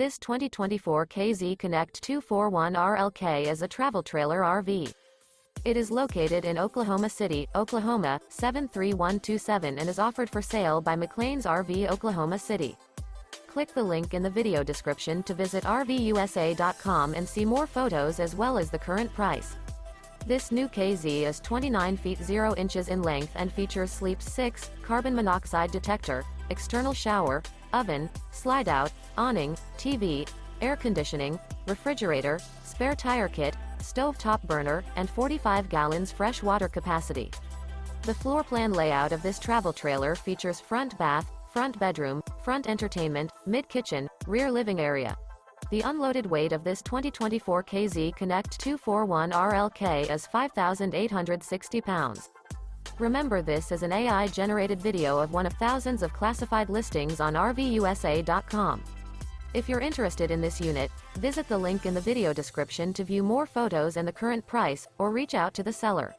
This 2024 KZ Connect 241RLK is a travel trailer RV. It is located in Oklahoma City, Oklahoma, 73127 and is offered for sale by McClain's RV Oklahoma City. Click the link in the video description to visit RVUSA.com and see more photos as well as the current price. This new KZ is 29 feet 0 inches in length and features Sleep 6, carbon monoxide detector, external shower, oven, slide-out, awning, TV, air conditioning, refrigerator, spare tire kit, stove-top burner, and 45 gallons fresh water capacity. The floor plan layout of this travel trailer features front bath, front bedroom, front entertainment, mid-kitchen, rear living area. The unloaded weight of this 2024 KZ Connect 241RLK is 5,860 pounds. Remember, this is an AI-generated video of one of thousands of classified listings on RVUSA.com. If you're interested in this unit, visit the link in the video description to view more photos and the current price, or reach out to the seller.